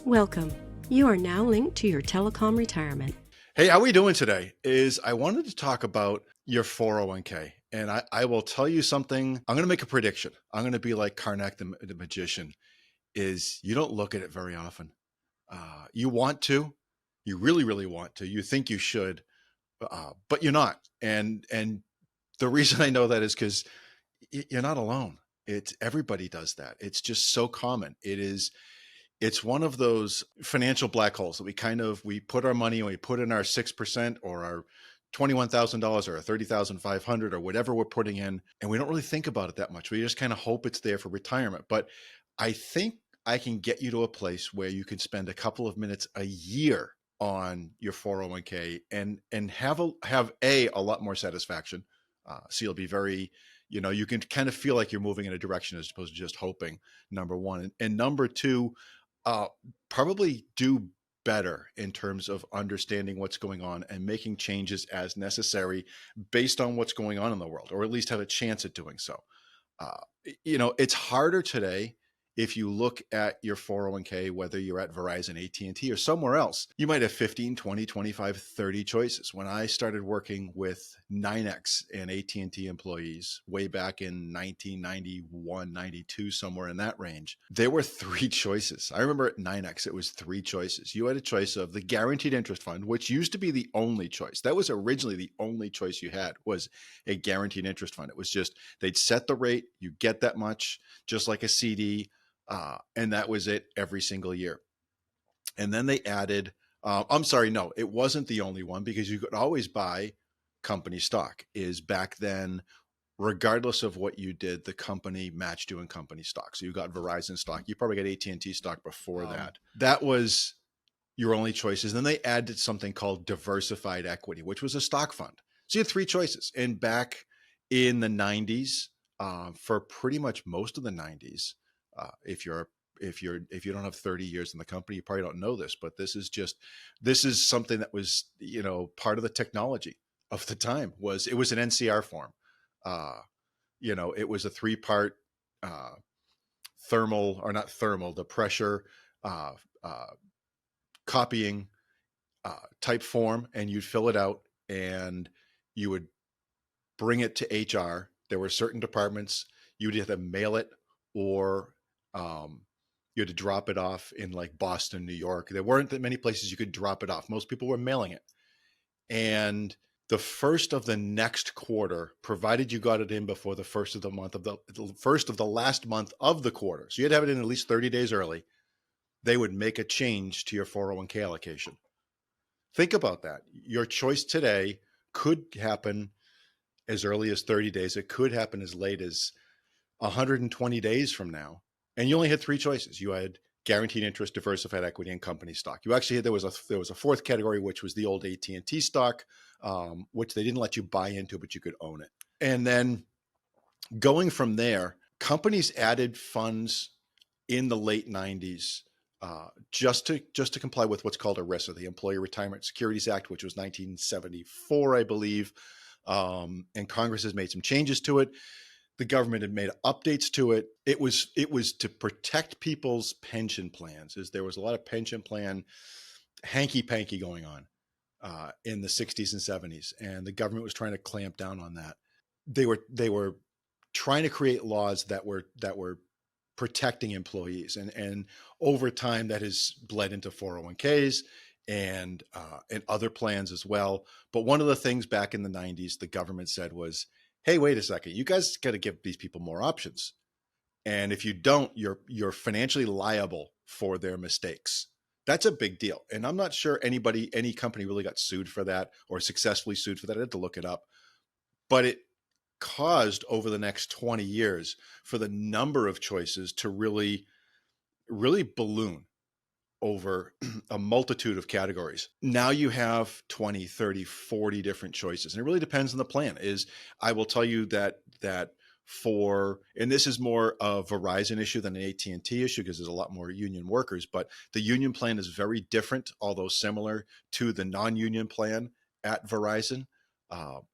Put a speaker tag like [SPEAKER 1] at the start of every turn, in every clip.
[SPEAKER 1] Welcome. You are now linked to your telecom retirement.
[SPEAKER 2] Hey, how we doing today? I wanted to talk about your 401k. And I will tell you something. I'm going to make a prediction. I'm going to be like Karnak the magician, is you don't look at it very often. You want to, you really, really want to. You think you should, but you're not. And the reason I know that is because you're not alone. Everybody does that. It's just so common. It's one of those financial black holes that we put our money and we put in our 6% or our $21,000 or 30,500 or whatever we're putting in, and we don't really think about it that much. We just kind of hope it's there for retirement. But I think I can get you to a place where you can spend a couple of minutes a year on your 401k and have a lot more satisfaction. So you'll be very, you can kind of feel like you're moving in a direction as opposed to just hoping, number one. And number two, probably do better in terms of understanding what's going on and making changes as necessary based on what's going on in the world, or at least have a chance at doing so. It's harder today. If you look at your 401k, whether you're at Verizon, AT&T, or somewhere else, you might have 15, 20, 25, 30 choices. When I started working with NYNEX and AT&T employees way back in 1991, 92, somewhere in that range, there were 3 choices. I remember at NYNEX, it was 3 choices. You had a choice of the guaranteed interest fund, which used to be the only choice. That was originally the only choice you had, was a guaranteed interest fund. It was just, they'd set the rate, you get that much, just like a CD. And that was it every single year. And then they added, I'm sorry, no, it wasn't the only one, because you could always buy company stock. Is back then, regardless of what you did, the company matched you in company stock. So you got Verizon stock. You probably got AT&T stock before that. That was your only choices. Then they added something called diversified equity, which was a stock fund. So you had 3 choices. And back in the 90s, for pretty much most of the 90s, if you don't have 30 years in the company, you probably don't know this, but this is something that was, part of the technology of the time. It was an NCR form. It was a 3-part the pressure copying type form, and you'd fill it out and you would bring it to HR. There were certain departments you would either mail it, or you had to drop it off in like Boston, New York. There weren't that many places you could drop it off. Most people were mailing it. And the first of the next quarter, provided you got it in before the first of the last month of the quarter, so you had to have it in at least 30 days early, they would make a change to your 401k allocation. Think about that. Your choice today could happen as early as 30 days. It could happen as late as 120 days from now. And you only had 3 choices. You had guaranteed interest, diversified equity, and company stock. You actually had, there was a 4th category, which was the old AT&T stock, which they didn't let you buy into, but you could own it. And then going from there, companies added funds in the late 90s just to comply with what's called ERISA, the Employee Retirement Securities Act, which was 1974, I believe. And Congress has made some changes to it. The government had made updates to it. It was to protect people's pension plans, as there was a lot of pension plan hanky-panky going on in the 60s and 70s, and the government was trying to clamp down on that. They were trying to create laws that were protecting employees, and over time that has bled into 401ks and other plans as well. But one of the things back in the 90s the government said was, hey, wait a second, you guys got to give these people more options. And if you don't, you're financially liable for their mistakes. That's a big deal. And I'm not sure any company really got sued for that or successfully sued for that. I had to look it up. But it caused, over the next 20 years, for the number of choices to really, really balloon over a multitude of categories. Now you have 20, 30, 40 different choices. And it really depends on the plan. I will tell you that and this is more a Verizon issue than an AT&T issue, because there's a lot more union workers, but the union plan is very different, although similar to the non-union plan at Verizon.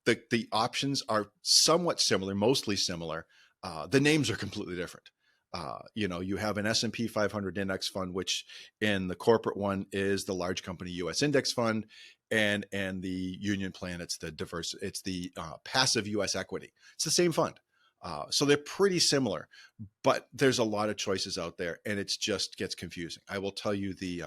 [SPEAKER 2] The options are somewhat similar, mostly similar. The names are completely different. You have an S&P 500 index fund, which in the corporate one is the large company U.S. index fund, and the union plan, it's the passive U.S. equity. It's the same fund. So they're pretty similar, but there's a lot of choices out there, and it just gets confusing. I will tell you the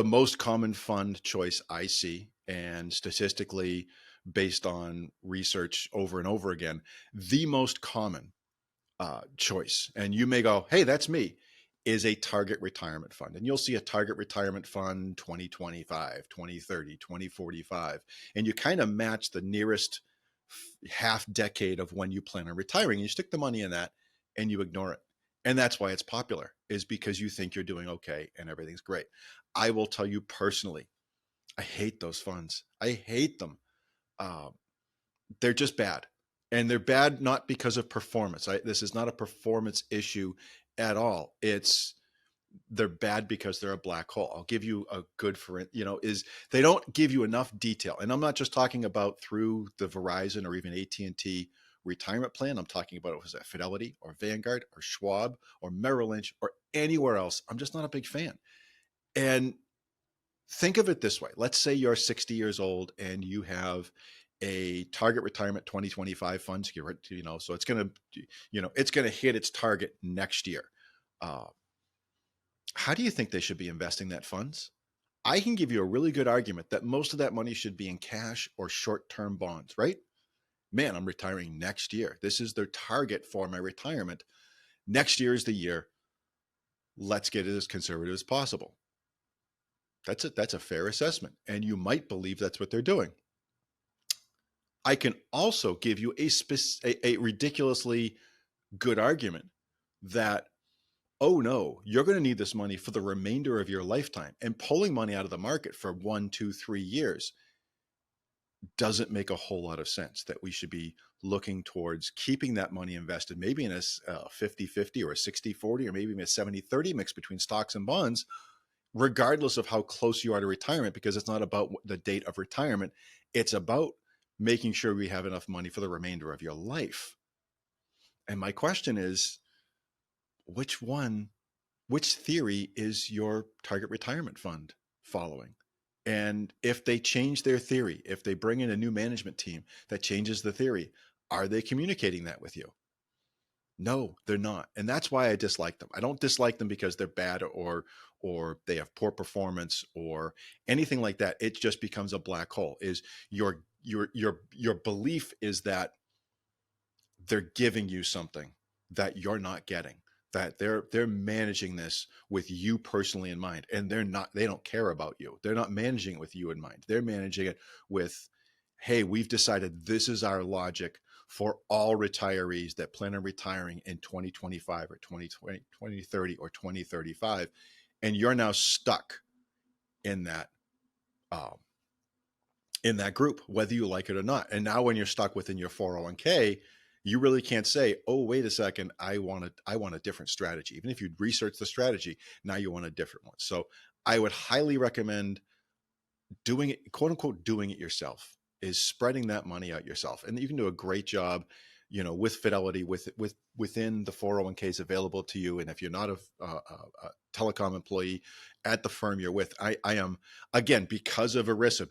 [SPEAKER 2] most common fund choice I see, and statistically based on research over and over again, the most common choice, and you may go, hey, that's me, is a target retirement fund. And you'll see a target retirement fund 2025, 2030, 2045, and you kind of match the nearest half decade of when you plan on retiring. You stick the money in that and you ignore it. And that's why it's popular, is because you think you're doing okay and everything's great. I will tell you personally, I hate those funds. I hate them. Uh, they're just bad. And they're bad not because of performance. This is not a performance issue at all. They're bad because they're a black hole. I'll give you a good for it, is they don't give you enough detail. And I'm not just talking about through the Verizon or even AT&T retirement plan. I'm talking about, was that Fidelity or Vanguard or Schwab or Merrill Lynch or anywhere else. I'm just not a big fan. And think of it this way. Let's say you're 60 years old and you have a target retirement 2025 fund, so it's going to hit its target next year. How do you think they should be investing that funds? I can give you a really good argument that most of that money should be in cash or short-term bonds, right? Man, I'm retiring next year. This is their target for my retirement. Next year is the year. Let's get it as conservative as possible. That's a fair assessment. And you might believe that's what they're doing. I can also give you a ridiculously good argument that, oh no, you're going to need this money for the remainder of your lifetime, and pulling money out of the market for 1, 2, 3 years doesn't make a whole lot of sense. That we should be looking towards keeping that money invested, maybe in a 50-50 or a 60-40, or maybe even a 70-30 mix between stocks and bonds, regardless of how close you are to retirement, because it's not about the date of retirement. It's about making sure we have enough money for the remainder of your life. And my question is, which theory is your target retirement fund following? And if they change their theory, if they bring in a new management team that changes the theory, are they communicating that with you? No, they're not. And that's why I dislike them. I don't dislike them because they're bad or they have poor performance or anything like that. It just becomes a black hole. Is your belief is that they're giving you something that you're not getting, that they're managing this with you personally in mind, and they don't care about you. They're not managing it with you in mind. They're managing it with, hey, we've decided this is our logic for all retirees that plan on retiring in 2025 or 2020, 2030 or 2035. And you're now stuck in that group, whether you like it or not. And now when you're stuck within your 401k, you really can't say, oh, wait a second, I want a different strategy. Even if you'd research the strategy, now you want a different one. So I would highly recommend doing it, quote unquote, doing it yourself, is spreading that money out yourself. And you can do a great job, with Fidelity, within the 401ks available to you. And if you're not a telecom employee at the firm you're with, I am, again, because of ERISA,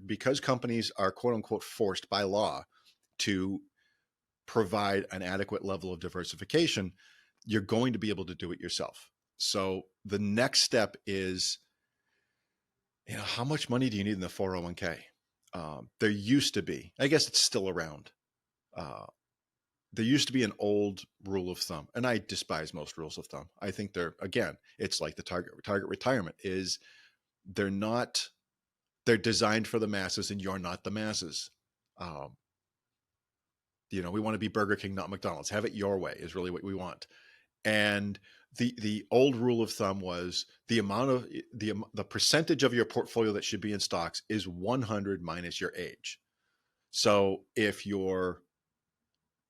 [SPEAKER 2] because companies are, quote unquote, forced by law to provide an adequate level of diversification, you're going to be able to do it yourself. So the next step is, how much money do you need in the 401k? There used to be, I guess it's still around. There used to be an old rule of thumb, and I despise most rules of thumb. I think it's like the target retirement is, they're designed for the masses, and you're not the masses. We want to be Burger King, not McDonald's. Have it your way is really what we want. And the old rule of thumb was the amount of the percentage of your portfolio that should be in stocks is 100 minus your age. So if you're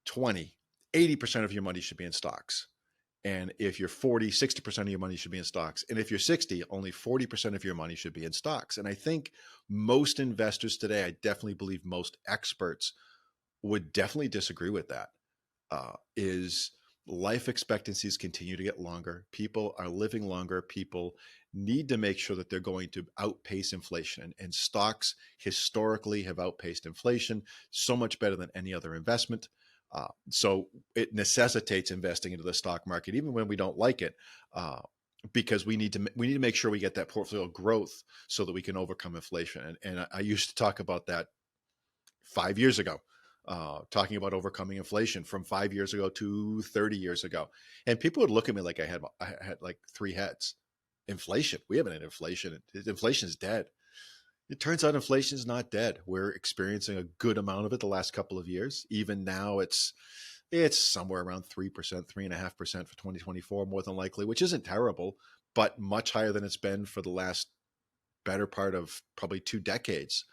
[SPEAKER 2] 20, 80% of your money should be in stocks. And if you're 40, 60% of your money should be in stocks. And if you're 60, only 40% of your money should be in stocks. And I think most investors today, I definitely believe most experts would definitely disagree with that. Is life expectancies continue to get longer. People are living longer. People need to make sure that they're going to outpace inflation. And stocks historically have outpaced inflation so much better than any other investment. So it necessitates investing into the stock market, even when we don't like it, because we need to make sure we get that portfolio growth so that we can overcome inflation. And I used to talk about that 5 years ago, talking about overcoming inflation from 5 years ago to 30 years ago. And people would look at me like I had like three heads. Inflation. We haven't had inflation. Inflation is dead. It turns out inflation is not dead. We're experiencing a good amount of it the last couple of years. Even now it's somewhere around 3%, 3.5% for 2024, more than likely, which isn't terrible, but much higher than it's been for the last better part of probably 2 decades.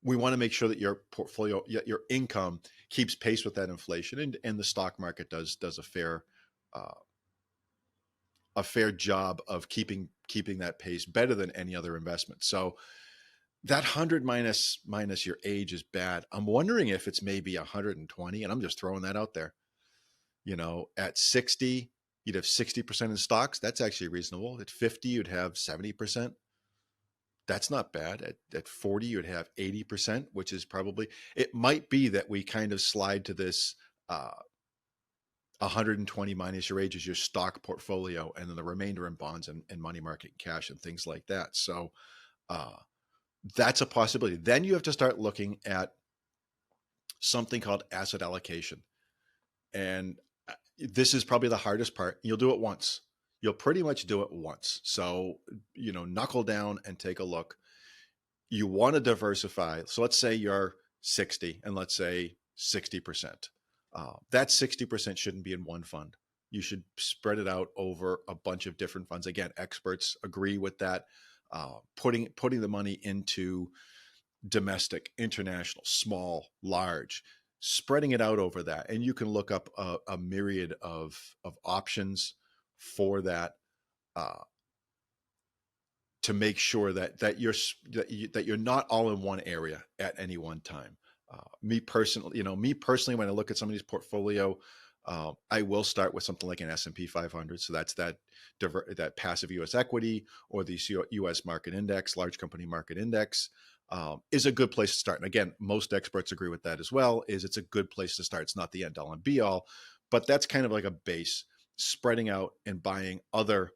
[SPEAKER 2] We want to make sure that your portfolio, your income keeps pace with that inflation, and the stock market does a fair job of keeping that pace better than any other investment. So that 100 minus your age is bad. I'm wondering if it's maybe 120, and I'm just throwing that out there. At 60, you'd have 60% in stocks. That's actually reasonable. At 50, you'd have 70%. That's not bad. At 40, you'd have 80%, which is probably, it might be that we kind of slide to this 120 minus your age is your stock portfolio, and then the remainder in bonds and money market cash and things like that. So that's a possibility. Then you have to start looking at something called asset allocation. And this is probably the hardest part. You'll do it once. You'll pretty much do it once. So, knuckle down and take a look. You want to diversify. So let's say you're 60 and let's say 60%. That 60% shouldn't be in one fund. You should spread it out over a bunch of different funds. Again, experts agree with that. Putting the money into domestic, international, small, large, spreading it out over that. And you can look up a myriad of options for that, to make sure that you're not all in one area at any one time. Me personally, when I look at some of these portfolio, I will start with something like an S&P 500. So that's that passive U.S. equity, or the U.S. market index, large company market index, is a good place to start. And again, most experts agree with that as well, it's a good place to start. It's not the end all and be all, but that's kind of like a base. Spreading out and buying other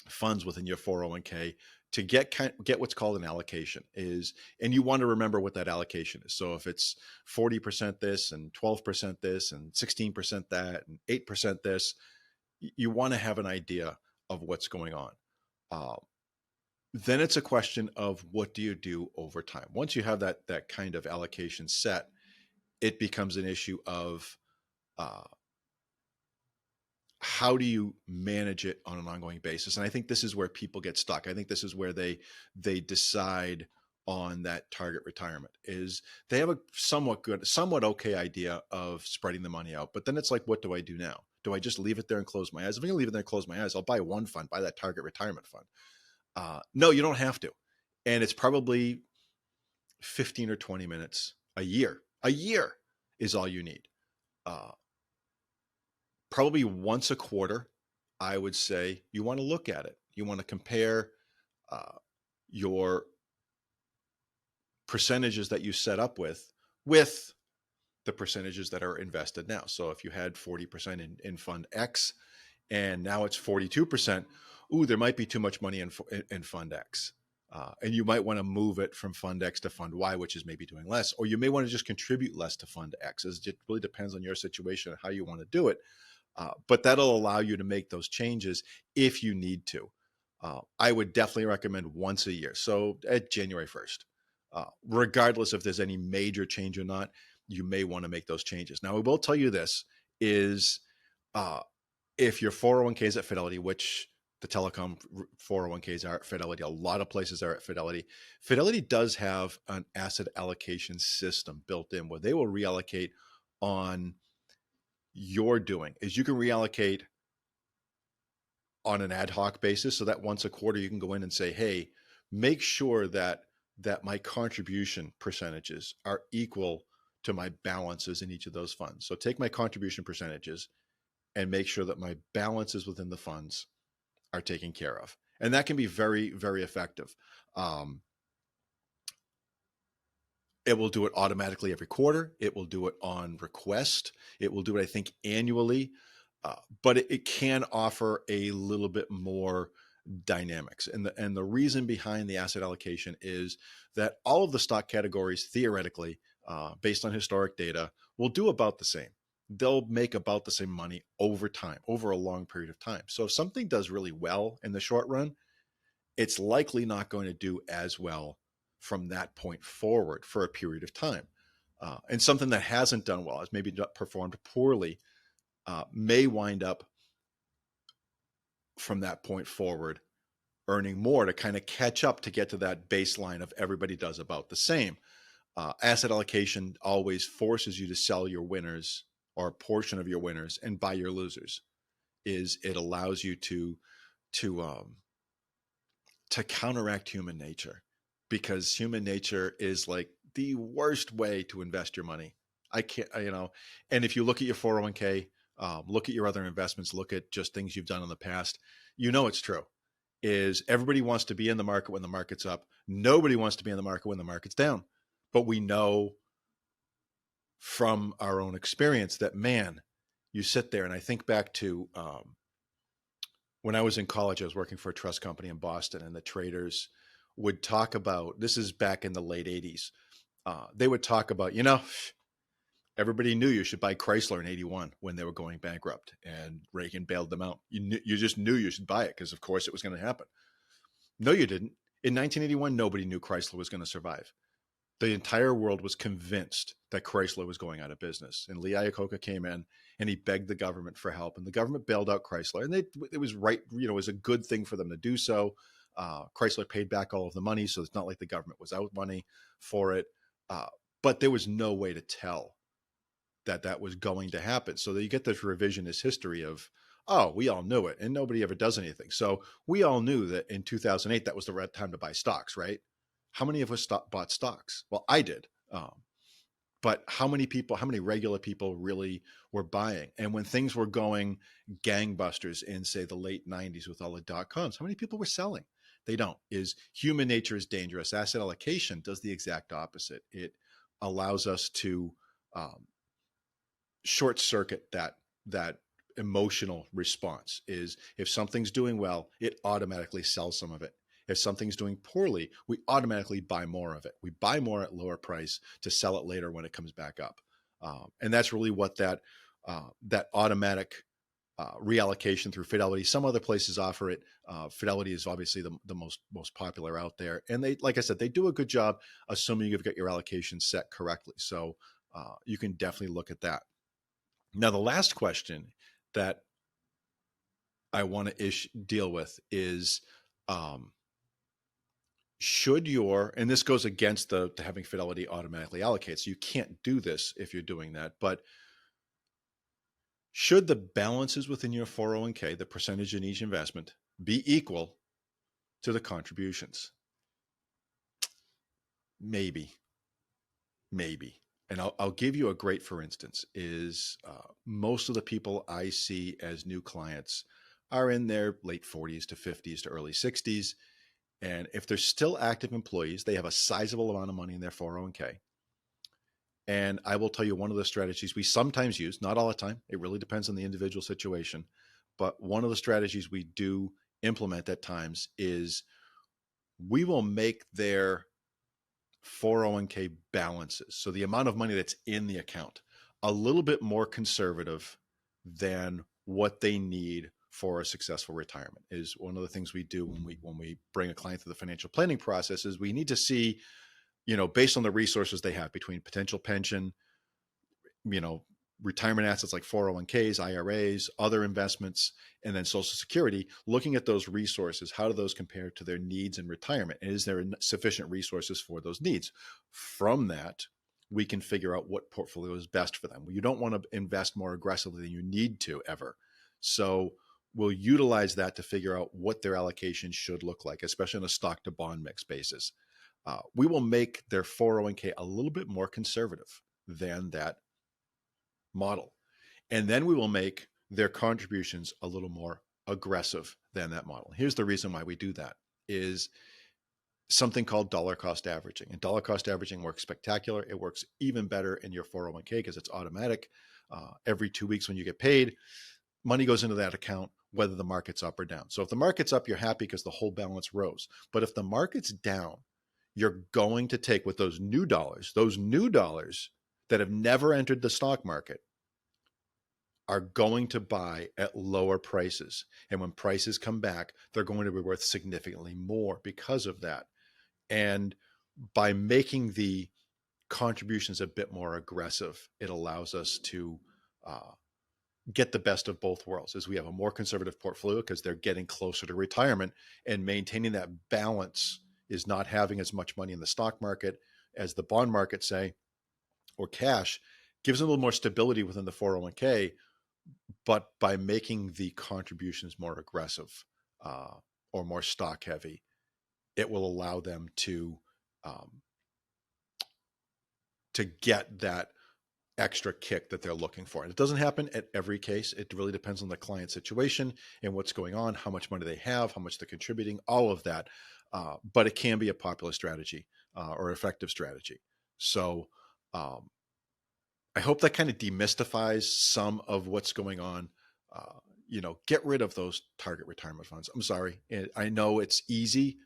[SPEAKER 2] funds within your 401k to get what's called an allocation and you want to remember what that allocation is. So if it's 40% this and 12% this and 16% that and 8% this, you want to have an idea of what's going on. Then it's a question of what do you do over time. Once you have that kind of allocation set, it becomes an issue of how do you manage it on an ongoing basis? And I think this is where people get stuck. I think this is where they decide on that target retirement. Is they have a somewhat okay idea of spreading the money out, but then it's like, what do I do now? Do I just leave it there and close my eyes? If I'm gonna leave it there and close my eyes, I'll buy one fund, buy that target retirement fund. No, you don't have to. And it's probably 15 or 20 minutes a year. A year is all you need. Probably once a quarter, I would say you want to look at it. You want to compare your percentages that you set up with the percentages that are invested now. So if you had 40% in fund X and now it's 42%, there might be too much money in fund X. And you might want to move it from fund X to fund Y, which is maybe doing less, or you may want to just contribute less to fund X. It really depends on your situation and how you want to do it. But that'll allow you to make those changes if you need to. I would definitely recommend once a year. So at January 1st, regardless if there's any major change or not, you may want to make those changes. Now, I will tell you this is if your 401k is at Fidelity, which the telecom 401ks are at Fidelity, a lot of places are at Fidelity. Fidelity does have an asset allocation system built in where they will reallocate on your doing. Is you can reallocate on an ad hoc basis, so that once a quarter you can go in and say, hey, make sure that my contribution percentages are equal to my balances in each of those funds. So take my contribution percentages and make sure that my balances within the funds are taken care of. And that can be very, very effective. It will do it automatically every quarter. It will do it on request. It will do it, I think, annually. But it can offer a little bit more dynamics. And the reason behind the asset allocation is that all of the stock categories, theoretically, based on historic data, will do about the same. They'll make about the same money over time, over a long period of time. So if something does really well in the short run, it's likely not going to do as well from that point forward for a period of time. And something that hasn't done well, has maybe performed poorly, may wind up from that point forward earning more to kind of catch up to get to that baseline of everybody does about the same. Asset allocation always forces you to sell your winners or a portion of your winners and buy your losers. It allows you to counteract human nature, because human nature is like the worst way to invest your money. I can't, and if you look at your 401k, look at your other investments, look at just things you've done in the past, it's true. Is everybody wants to be in the market when the market's up. Nobody wants to be in the market when the market's down. But we know from our own experience that, man, you sit there, and I think back to when I was in college, I was working for a trust company in Boston, and the traders would talk about, this is back in the late 80s, they would talk about, everybody knew you should buy Chrysler in 81 when they were going bankrupt, and Reagan bailed them out. You just knew you should buy it because, of course, it was going to happen. No, you didn't. In 1981, nobody knew Chrysler was going to survive. The entire world was convinced that Chrysler was going out of business. And Lee Iacocca came in and he begged the government for help. And the government bailed out Chrysler. And it was right, it was a good thing for them to do so. Chrysler paid back all of the money, so it's not like the government was out money for it. But there was no way to tell that was going to happen. So that you get this revisionist history of, oh, we all knew it and nobody ever does anything. So we all knew that in 2008, that was the right time to buy stocks, right? How many of us bought stocks? Well, I did. But how many regular people really were buying? And when things were going gangbusters in, say, the late 90s with all the dot-coms, how many people were selling? They don't. Human nature is dangerous. Asset allocation does the exact opposite. It allows us to short circuit that emotional response. Is if something's doing well, it automatically sells some of it. If something's doing poorly, we automatically buy more of it. We buy more at lower price to sell it later when it comes back up. And that's really what that automatic reallocation through Fidelity. Some other places offer it. Fidelity is obviously the most popular out there. And they, like I said, they do a good job assuming you've got your allocation set correctly. So you can definitely look at that. Now, the last question that I want to deal with is, should and this goes against the having Fidelity automatically allocate, so you can't do this if you're doing that, but should the balances within your 401k, the percentage in each investment, be equal to the contributions? Maybe. And I'll give you a great, for instance, is most of the people I see as new clients are in their late 40s to 50s to early 60s. And if they're still active employees, they have a sizable amount of money in their 401k. And I will tell you, one of the strategies we sometimes use, not all the time, it really depends on the individual situation, but one of the strategies we do implement at times is we will make their 401k balances, so the amount of money that's in the account, a little bit more conservative than what they need for a successful retirement. Is one of the things we do when we bring a client through the financial planning process. Is we need to see, based on the resources they have between potential pension, retirement assets like 401ks, IRAs, other investments, and then Social Security, looking at those resources, how do those compare to their needs in retirement? And is there sufficient resources for those needs? From that, we can figure out what portfolio is best for them. You don't want to invest more aggressively than you need to ever. So we'll utilize that to figure out what their allocation should look like, especially on a stock to bond mix basis. We will make their 401k a little bit more conservative. than that model. And then we will make their contributions a little more aggressive than that model. Here's the reason why we do that is something called dollar cost averaging. And dollar cost averaging works spectacular. It works even better in your 401k because it's automatic. Every 2 weeks when you get paid, money goes into that account, whether the market's up or down. So if the market's up, you're happy because the whole balance rose. But if the market's down, you're going to take with those new dollars that have never entered the stock market, are going to buy at lower prices. And when prices come back, they're going to be worth significantly more because of that. And by making the contributions a bit more aggressive, it allows us to get the best of both worlds, as we have a more conservative portfolio because they're getting closer to retirement, and maintaining that balance is not having as much money in the stock market as the bond market, say, or cash, gives them a little more stability within the 401k. But by making the contributions more aggressive or more stock heavy, it will allow them to get that extra kick that they're looking for. And it doesn't happen at every case. It really depends on the client situation and what's going on, how much money they have, how much they're contributing, all of that. But it can be a popular strategy or effective strategy. So I hope that kind of demystifies some of what's going on. Get rid of those target retirement funds. I'm sorry. I know it's easy,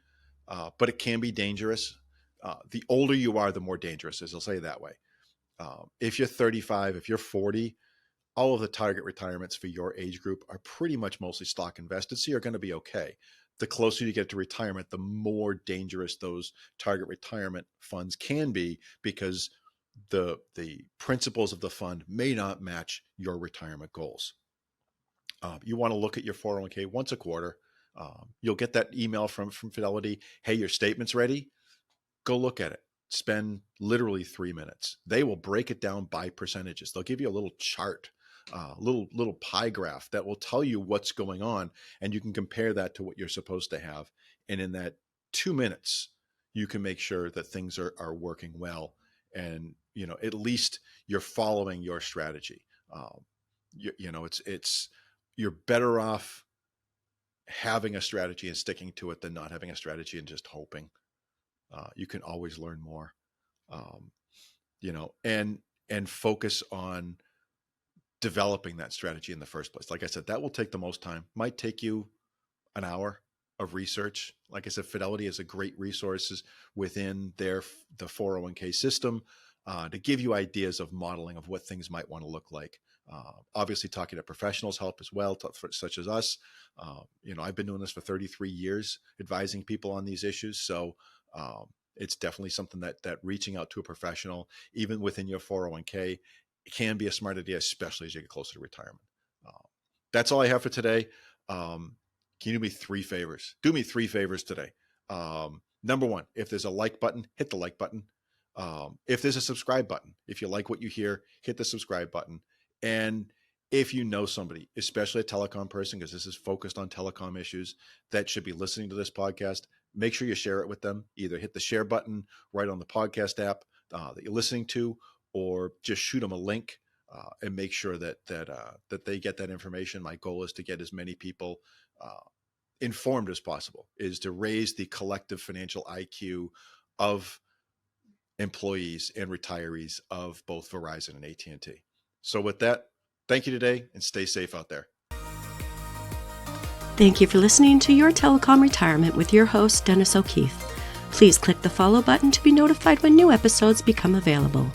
[SPEAKER 2] but it can be dangerous. The older you are, the more dangerous it is. I'll say it that way. If you're 35, if you're 40, all of the target retirements for your age group are pretty much mostly stock invested. So you're going to be okay. The closer you get to retirement, the more dangerous those target retirement funds can be, because the principles of the fund may not match your retirement goals. You want to look at your 401k once a quarter. You'll get that email from Fidelity. Hey, your statement's ready. Go look at it. Spend literally 3 minutes. They will break it down by percentages. They'll give you a little chart, little pie graph that will tell you what's going on, and you can compare that to what you're supposed to have. And in that 2 minutes, you can make sure that things are working well, and at least you're following your strategy. You're better off having a strategy and sticking to it than not having a strategy and just hoping. You can always learn more, and focus on developing that strategy in the first place. Like I said, that will take the most time. Might take you an hour of research. Like I said, Fidelity is a great resource within the 401k system to give you ideas of modeling of what things might want to look like. Obviously, talking to professionals help as well, such as us. I've been doing this for 33 years, advising people on these issues. So it's definitely something that reaching out to a professional, even within your 401k, can be a smart idea, especially as you get closer to retirement. That's all I have for today. Can you do me 3 favors? Do me 3 favors today. Number one, if there's a like button, hit the like button. If there's a subscribe button, if you like what you hear, hit the subscribe button. And if you know somebody, especially a telecom person, because this is focused on telecom issues, that should be listening to this podcast, make sure you share it with them. Either hit the share button right on the podcast app that you're listening to, or just shoot them a link and make sure that they get that information. My goal is to get as many people informed as possible, is to raise the collective financial IQ of employees and retirees of both Verizon and AT&T. So with that, thank you today, and stay safe out there.
[SPEAKER 1] Thank you for listening to Your Telecom Retirement with your host, Dennis O'Keefe. Please click the follow button to be notified when new episodes become available.